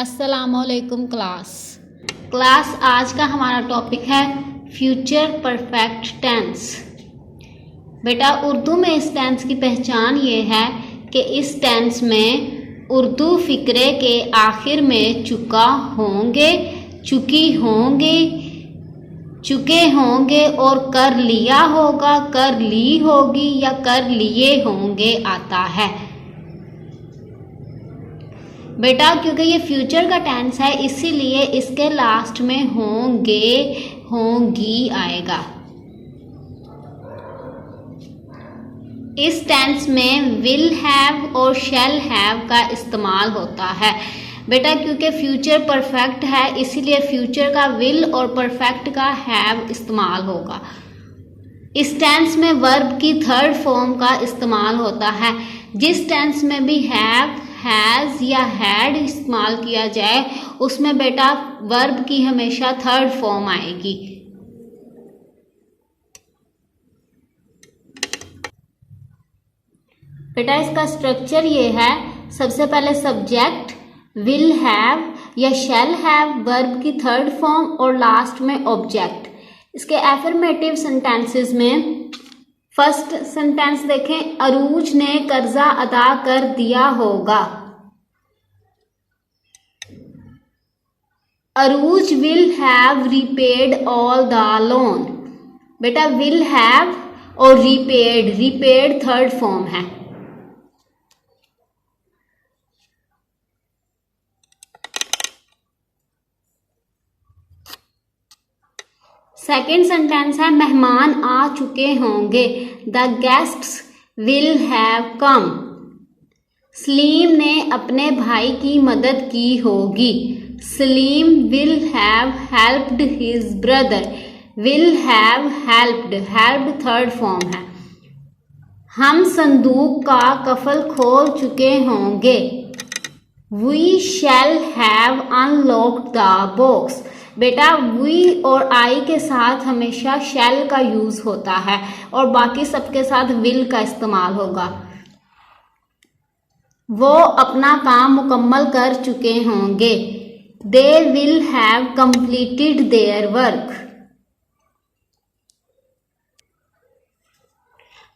अस्सलामुअलैकुम क्लास आज का हमारा टॉपिक है फ्यूचर परफेक्ट टेंस। बेटा उर्दू में इस टेंस की पहचान ये है कि इस टेंस में उर्दू फ़िक्रे के आखिर में चुका होंगे, चुकी होंगी, चुके होंगे और कर लिया होगा, कर ली होगी या कर लिए होंगे आता है। बेटा क्योंकि ये फ्यूचर का टेंस है इसीलिए इसके लास्ट में होंगे होंगी आएगा। इस टेंस में विल हैव और शैल हैव का इस्तेमाल होता है। बेटा क्योंकि फ्यूचर परफेक्ट है इसीलिए फ्यूचर का विल और परफेक्ट का हैव इस्तेमाल होगा। इस टेंस में वर्ब की थर्ड फॉर्म का इस्तेमाल होता है। जिस टेंस में भी हैव, हैज़ या हैड इस्तेमाल किया जाए उसमें बेटा वर्ब की हमेशा थर्ड फॉर्म आएगी। बेटा इसका स्ट्रक्चर ये है, सबसे पहले सब्जेक्ट विल हैव या शैल हैव वर्ब की थर्ड फॉर्म और लास्ट में ऑब्जेक्ट। इसके एफर्मेटिव सेंटेंसेस में फर्स्ट सेंटेंस देखें, अरूज ने कर्जा अदा कर दिया होगा। Arooj will have repaid all the loan. बेटा विल हैव और रीपेड थर्ड फॉर्म है। सेकेंड सेंटेंस है, मेहमान आ चुके होंगे। The guests will have come. Salim ने अपने भाई की मदद की होगी। Salim will have helped his brother. Will have helped third form है। हम संदूक का कफल खोल चुके होंगे। We shall have unlocked the box. बेटा वी और आई के साथ हमेशा शैल का यूज होता है और बाकी सबके साथ विल का इस्तेमाल होगा। वो अपना काम मुकम्मल कर चुके होंगे। They will have completed their work.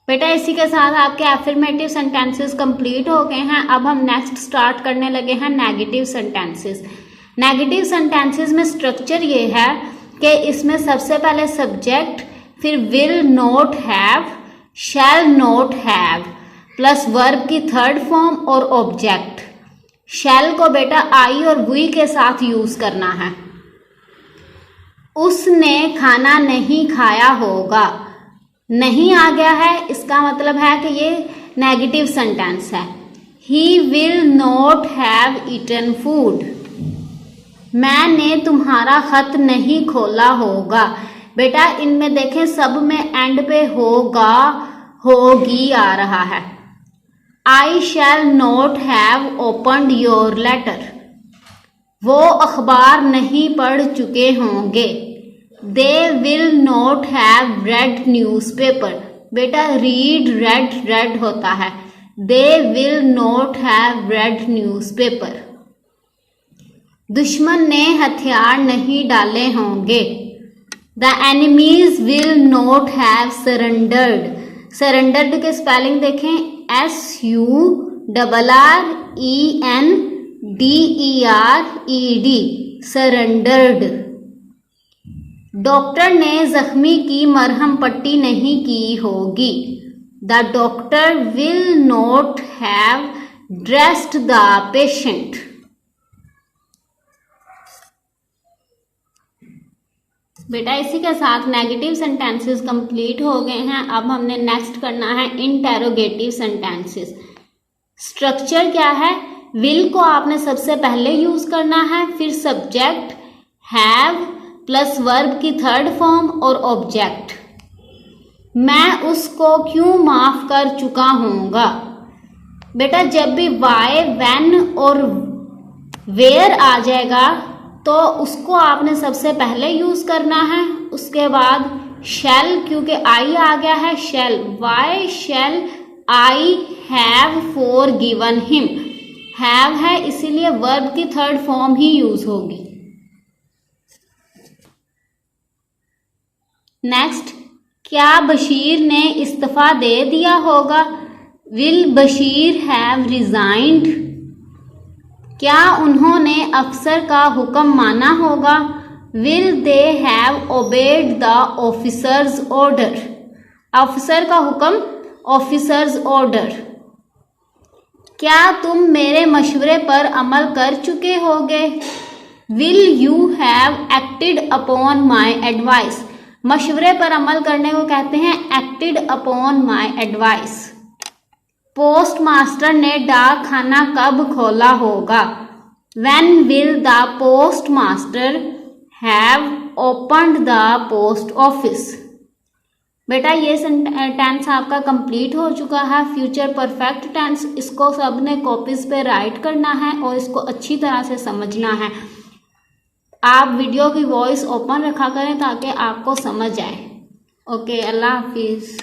बेटा इसी के साथ आपके एफर्मेटिव सेंटेंसेस कंप्लीट हो गए हैं। अब हम नेक्स्ट स्टार्ट करने लगे हैं नेगेटिव सेंटेंसेस। नेगेटिव सेंटेंसेस में स्ट्रक्चर ये है कि इसमें सबसे पहले सब्जेक्ट, फिर will not have, shell not have plus verb की थर्ड फॉर्म और ऑब्जेक्ट। शैल को बेटा आई और वी के साथ यूज करना है। उसने खाना नहीं खाया होगा। नहीं आ गया है इसका मतलब है कि ये नेगेटिव सेंटेंस है। He will not have eaten food. मैंने तुम्हारा खत नहीं खोला होगा। बेटा इनमें देखें सब में एंड पे होगा होगी आ रहा है। I shall not have opened your letter. वो अखबार नहीं पढ़ चुके होंगे। They will not have read newspaper. बेटा रीड रेड होता है। They will not have read newspaper. दुश्मन ने हथियार नहीं डाले होंगे। The enemies will not have surrendered. Surrendered के स्पेलिंग देखें, SURRENDERED सरेंडर्ड। डॉक्टर ने जख्मी की मरहम पट्टी नहीं की होगी। The doctor will not have dressed the patient. बेटा इसी के साथ नेगेटिव सेंटेंसेस कंप्लीट हो गए हैं। अब हमने नेक्स्ट करना है इंटेरोगेटिव सेंटेंसेस। स्ट्रक्चर क्या है, विल को आपने सबसे पहले यूज करना है, फिर सब्जेक्ट हैव प्लस वर्ब की थर्ड फॉर्म और ऑब्जेक्ट। मैं उसको क्यों माफ कर चुका हूँगा। बेटा जब भी वाई, व्हेन और वेयर आ जाएगा तो उसको आपने सबसे पहले यूज करना है। उसके बाद शैल, क्योंकि आई आ गया है, shall why shall I have forgiven him. Have है इसीलिए वर्ब की थर्ड फॉर्म ही यूज होगी। नेक्स्ट, क्या बशीर ने इस्तीफा दे दिया होगा? Will Bashir have resigned? क्या उन्होंने अफसर का हुक्म माना होगा? Will they have obeyed the officer's order? अफसर का हुक्म, ऑफिसर्स ऑर्डर। क्या तुम मेरे मशवरे पर अमल कर चुके होगे? Will you have acted upon my advice? मशवरे पर अमल करने को कहते हैं acted upon my advice. Post master ने डाक खाना कब खोला होगा? When will the postmaster have opened the post office? बेटा ये टेंस आपका कंप्लीट हो चुका है, फ्यूचर परफेक्ट टेंस। इसको सबने कॉपीज पे राइट करना है और इसको अच्छी तरह से समझना है। आप वीडियो की वॉइस ओपन रखा करें ताकि आपको समझ आए। ओके, अल्लाह हाफिज़।